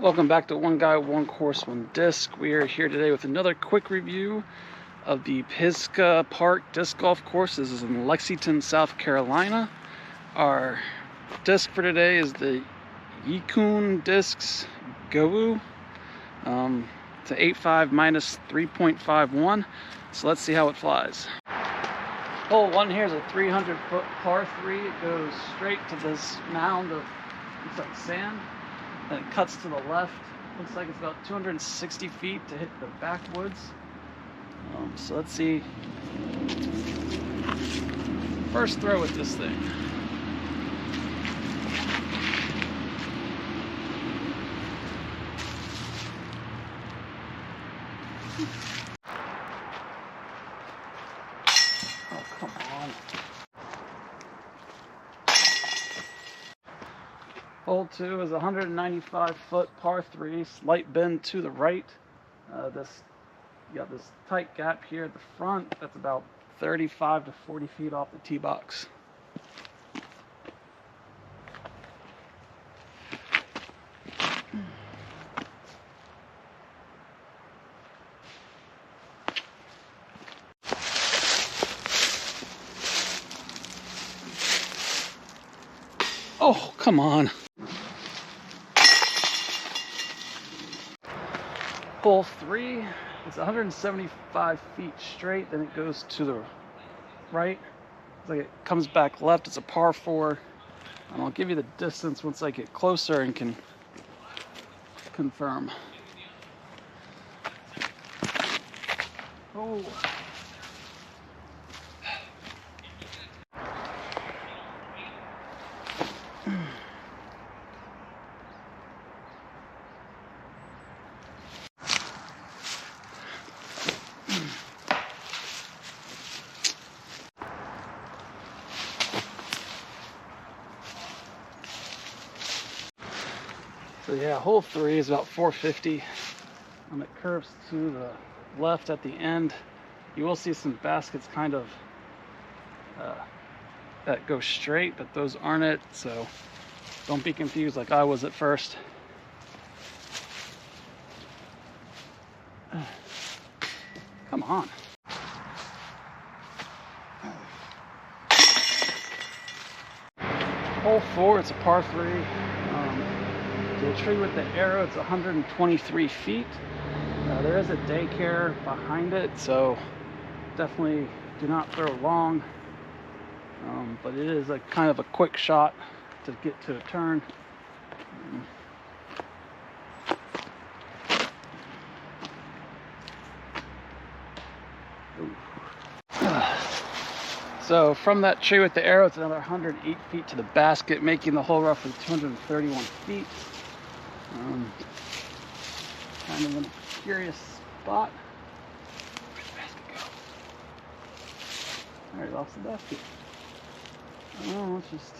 Welcome back to One Guy, One Course, One Disc. We are here today with another quick review of the Pisgah Park Disc Golf Course. This is in Lexington, South Carolina. Our disc for today is the Yikun Discs Gou. It's an 8.5 minus 3.51. So let's see how it flies. Hole 1 here is a 300-foot par 3. It goes straight to this mound of looks like sand. Then it cuts to the left. Looks like it's about 260 feet to hit the backwoods. So let's see. First throw with this thing. Oh, come on. Hole 2 is a 195-foot par 3, slight bend to the right. You got this tight gap here at the front that's about 35 to 40 feet off the tee box. Oh, come on. Hole 3, it's 175 feet straight, then it goes to the right. It's like it comes back left. It's a par 4. And I'll give you the distance once I get closer and can confirm. Oh. So yeah, hole 3 is about 450, and it curves to the left at the end. You will see some baskets kind of that go straight, but those aren't it, so don't be confused like I was at first. Come on. Hole 4, it's a par 3. The tree with the arrow, it's 123 feet. There is a daycare behind it, so definitely do not throw long. But it is a kind of a quick shot to get to a turn. So from that tree with the arrow, it's another 108 feet to the basket, making the hole roughly 231 feet. Kind of in a curious spot. Where'd the basket go? I already lost the basket. Oh, let's just...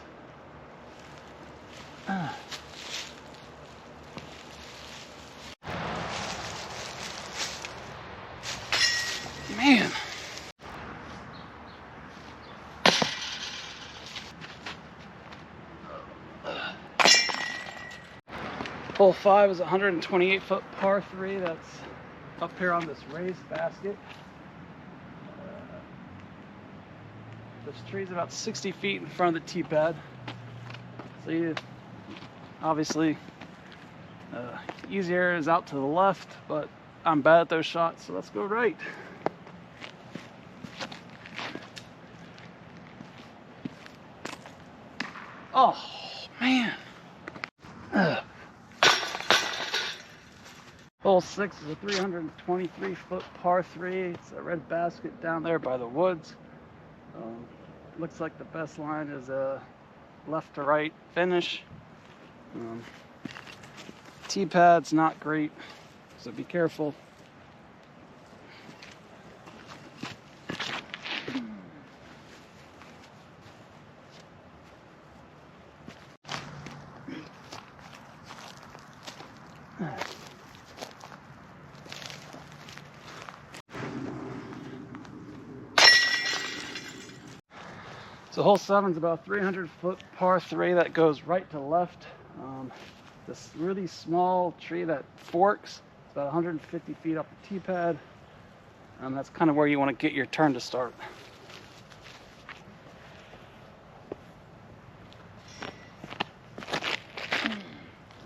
Man! Hole 5 is a 128-foot par 3 that's up here on this raised basket. This tree's about 60 feet in front of the tee pad. So you obviously easier is out to the left, but I'm bad at those shots, so let's go right. Oh man. Hole 6 is a 323-foot par 3. It's a red basket down there by the woods. Looks like the best line is a left to right finish. Teepads not great, so be careful. So hole 7 is about a 300-foot par 3 that goes right to left. this really small tree that forks. It's about 150 feet up the Teepad. That's kind of where you want to get your turn to start.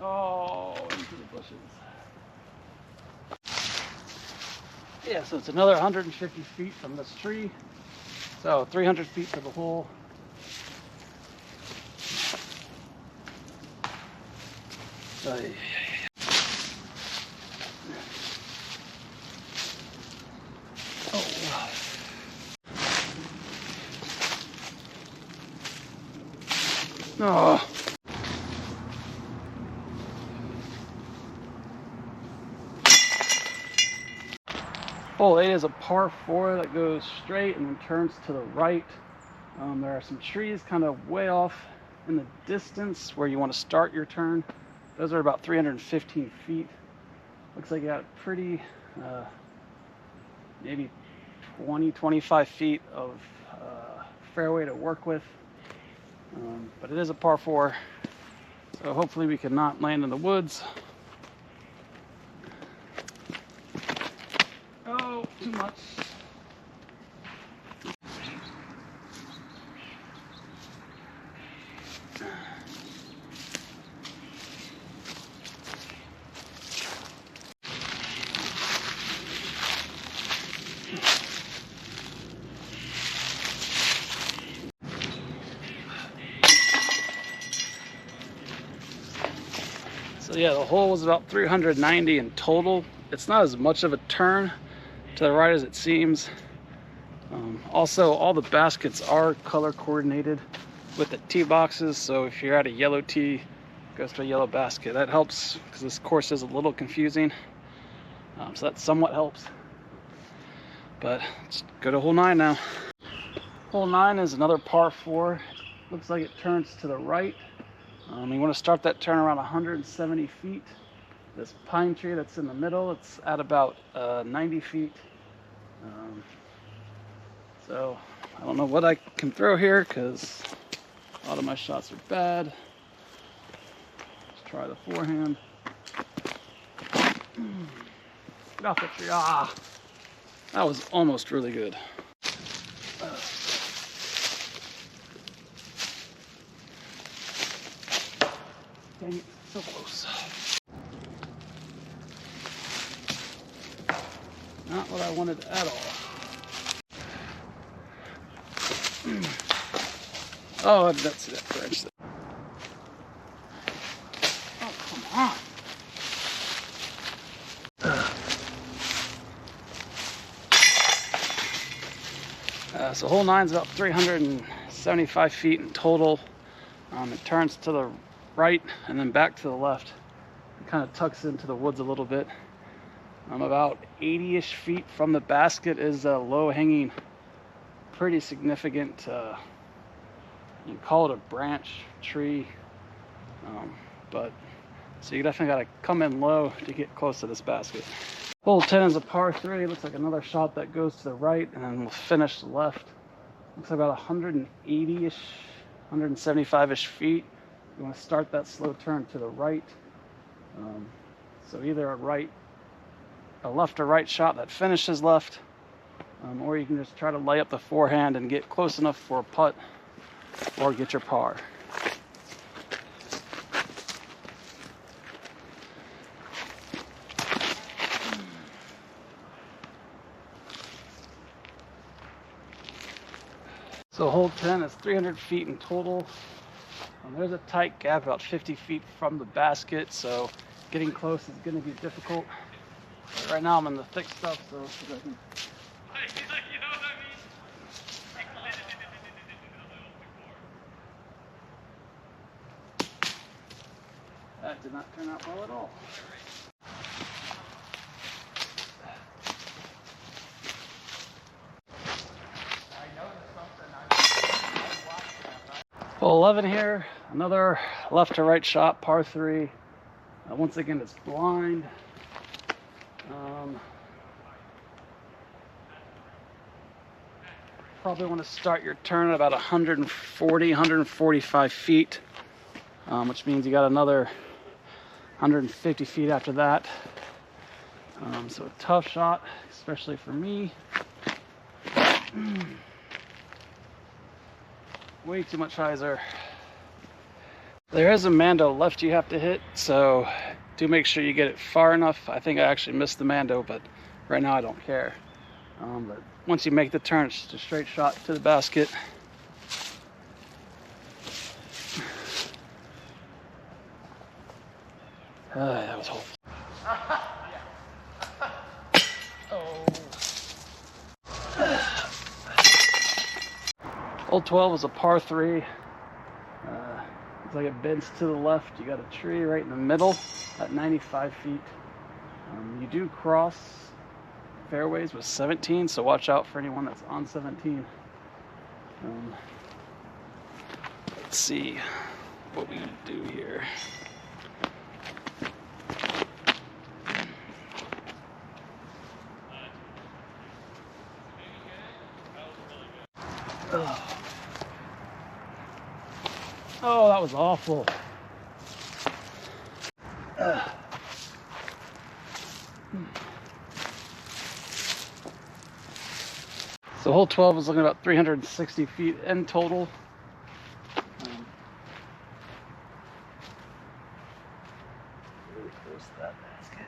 Oh, into the bushes. Yeah, so it's another 150 feet from this tree. So 300 feet to the hole. Oh. Hole 8 is a par 4 that goes straight and then turns to the right. There are some trees kind of way off in the distance where you want to start your turn. Those are about 315 feet. Looks like you got pretty, maybe 20-25 feet of fairway to work with. But it is a par 4, so hopefully we can not land in the woods. Oh, too much. So yeah, the hole was about 390 in total. It's not as much of a turn to the right as it seems. Also, all the baskets are color coordinated with the tee boxes, so if you're at a yellow tee, it goes to a yellow basket. That helps because this course is a little confusing, so that somewhat helps. But let's go to hole 9 now. Hole 9 is another par 4. Looks like it turns to the right. You want to start that turn around 170 feet. This pine tree that's in the middle, it's at about 90 feet. So I don't know what I can throw here because a lot of my shots are bad. Let's try the forehand. Get off the tree. Ah, that was almost really good. Dang it, so close. Not what I wanted at all. Oh, that's that branch. Oh, come on. So hole 9 is about 375 feet in total. It turns to the right and then back to the left. It kind of tucks into the woods a little bit. About 80-ish feet from the basket is a low-hanging, pretty significant, you can call it a branch tree, but so you definitely got to come in low to get close to this basket. Hole 10 is a par 3. Looks like another shot that goes to the right and then we'll finish the left. Looks like about 180-ish, 175-ish feet. You want to start that slow turn to the right. So either a left or right shot that finishes left, or you can just try to lay up the forehand and get close enough for a putt or get your par. So hole 10 is 300 feet in total. There's a tight gap about 50 feet from the basket, so getting close is going to be difficult. But right now I'm in the thick stuff, so I can... That did not turn out well at all. Hole 11 here, another left to right shot, par 3. Once again, it's blind. Probably want to start your turn at about 140, 145 feet, which means you got another 150 feet after that. So a tough shot, especially for me. Way too much hyzer. There is a Mando left you have to hit, so do make sure you get it far enough. I think I actually missed the Mando, but right now I don't care. But once you make the turn, it's just a straight shot to the basket. That was hopeful. Hole 12 is a par 3. Looks like it bends to the left. You got a tree right in the middle at 95 feet. You do cross fairways with 17, so watch out for anyone that's on 17. Let's see what we can do here. Oh, that was awful. So hole 12 is looking about 360 feet in total. Really close to that basket.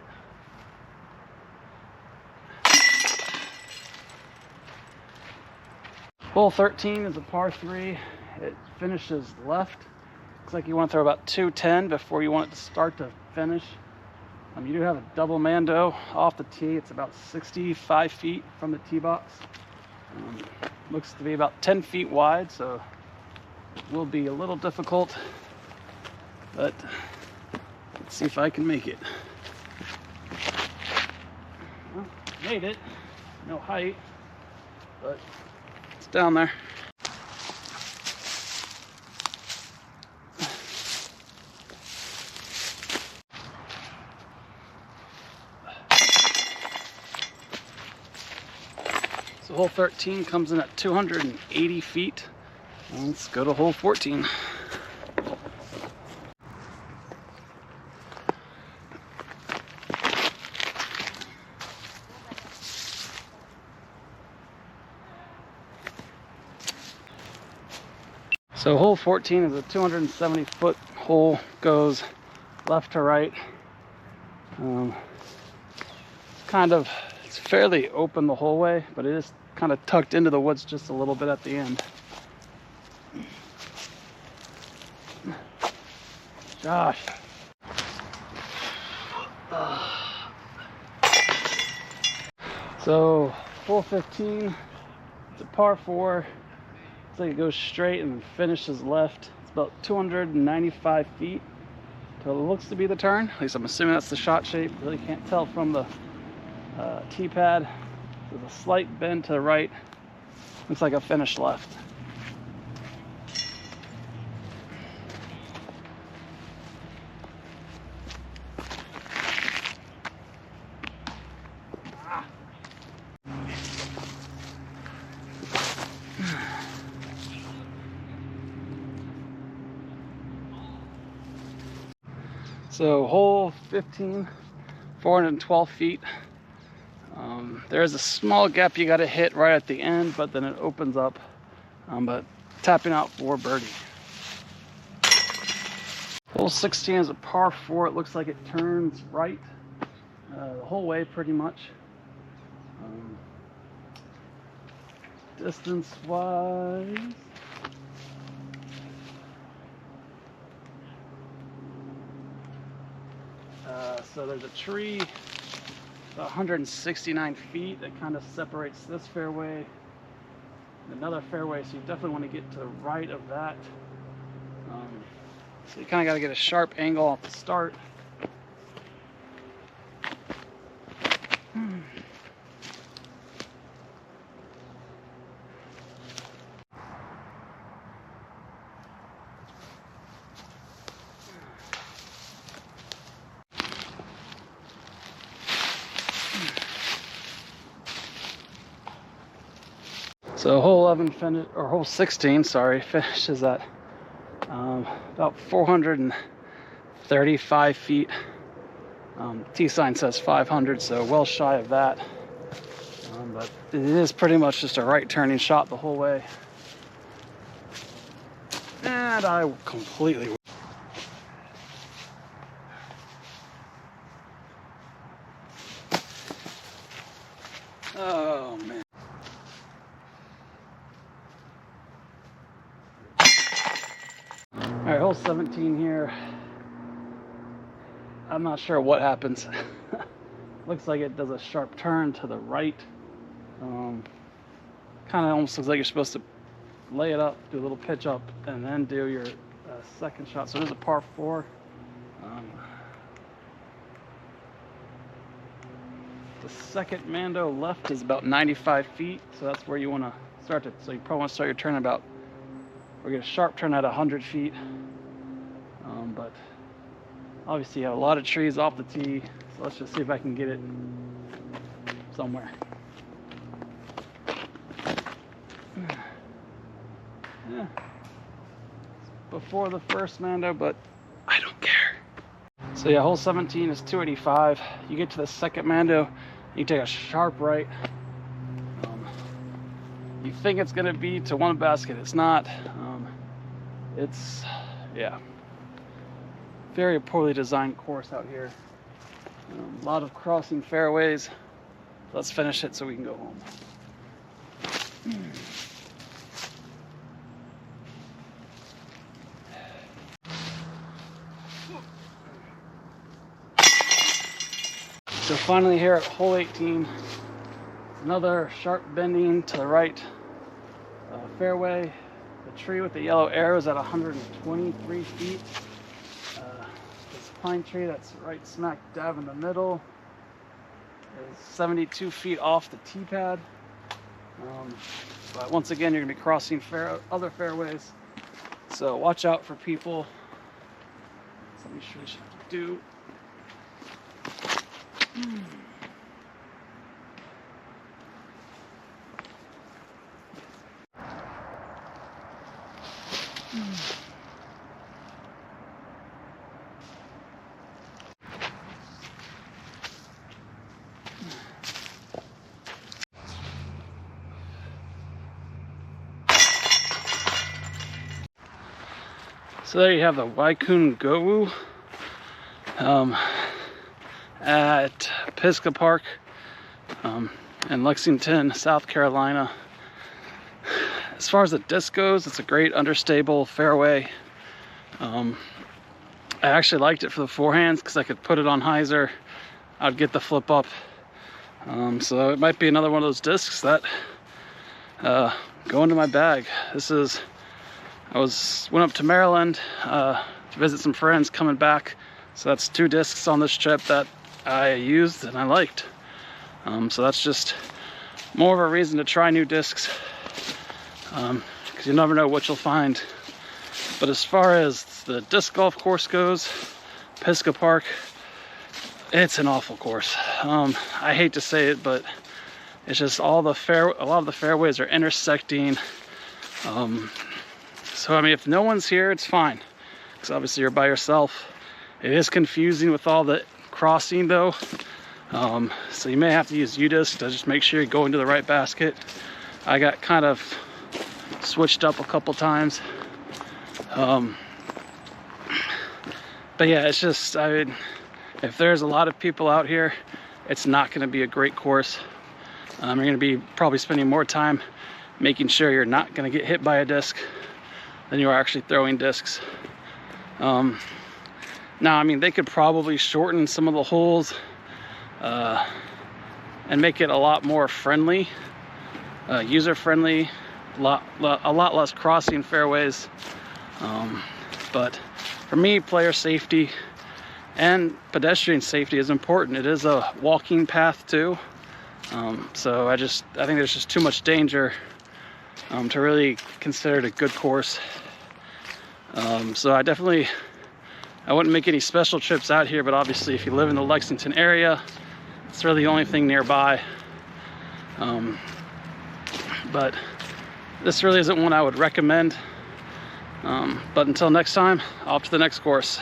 Hole 13 is a par 3. It finishes left. Looks like you want to throw about 210 before you want it to start to finish. You do have a double Mando off the tee. It's about 65 feet from the tee box. Looks to be about 10 feet wide, so it will be a little difficult, but let's see if I can make it. Well, made it. No height, but it's down there. So hole 13 comes in at 280 feet. Let's go to hole 14. So hole 14 is a 270-foot hole, goes left to right. It's fairly open the whole way, but it is kind of tucked into the woods just a little bit at the end. Josh. So hole 15, it's a par 4. Looks like it goes straight and then finishes left. It's about 295 feet. So it looks to be the turn. At least I'm assuming that's the shot shape. Really can't tell from the tee pad. There's a slight bend to the right. Looks like a finish left. So hole 15, 412 feet. There is a small gap you got to hit right at the end, but then it opens up. But tapping out for birdie. Hole 16 is a par 4. It looks like it turns right the whole way pretty much. Distance wise, so there's a tree 169 feet that kind of separates this fairway and another fairway, so you definitely want to get to the right of that. So you kind of got to get a sharp angle at the start. So hole 11 or hole 16, sorry, finishes at about 435 feet. T sign says 500, so well shy of that. But it is pretty much just a right turning shot the whole way. And I completely... Oh, man. All right, hole 17 here. I'm not sure what happens. Looks like it does a sharp turn to the right. Kind of almost looks like you're supposed to lay it up, do a little pitch up, and then do your second shot. So there's a par 4. The second Mando left is about 95 feet, so that's where you want to start it. So you probably want to start your turn about, or get a sharp turn at 100 feet. But obviously you have a lot of trees off the tee, so let's just see if I can get it somewhere. Yeah, before the first Mando, but I don't care. So yeah, hole 17 is 285. You get to the second Mando, you take a sharp right. You think it's gonna be to one basket, it's not. It's, yeah, very poorly designed course out here. A lot of crossing fairways. Let's finish it so we can go home. So finally here at hole 18, another sharp bending to the right fairway. The tree with the yellow arrow is at 123 feet. This pine tree that's right smack dab in the middle is 72 feet off the Teepad. But once again, you're going to be crossing other fairways. So watch out for people. So let me show you what you have to do. So there you have the Yikun Discs Gou at Pisgah Park in Lexington, South Carolina. As far as the disc goes, it's a great understable fairway. I actually liked it for the forehands because I could put it on hyzer. I'd get the flip up. So it might be another one of those discs that go into my bag. I went up to Maryland to visit some friends coming back. So that's 2 discs on this trip that I used and I liked. So that's just more of a reason to try new discs, because you never know what you'll find. But as far as the disc golf course goes, Pisgah Park, it's an awful course. I hate to say it, but it's just a lot of the fairways are intersecting. So I mean, if no one's here, it's fine, because obviously you're by yourself. It is confusing with all the crossing though. So you may have to use Udisc to just make sure you're going to the right basket. I got kind of switched up a couple times. But yeah, it's just, I mean, if there's a lot of people out here, it's not going to be a great course. You're going to be probably spending more time making sure you're not going to get hit by a disc than you are actually throwing discs. Now, I mean, they could probably shorten some of the holes and make it a lot more friendly, user-friendly, a lot less crossing fairways. But for me, player safety and pedestrian safety is important. It is a walking path too. So I think there's just too much danger to really consider it a good course. So I wouldn't make any special trips out here, but obviously if you live in the Lexington area, it's really the only thing nearby. But this really isn't one I would recommend. But until next time, off to the next course.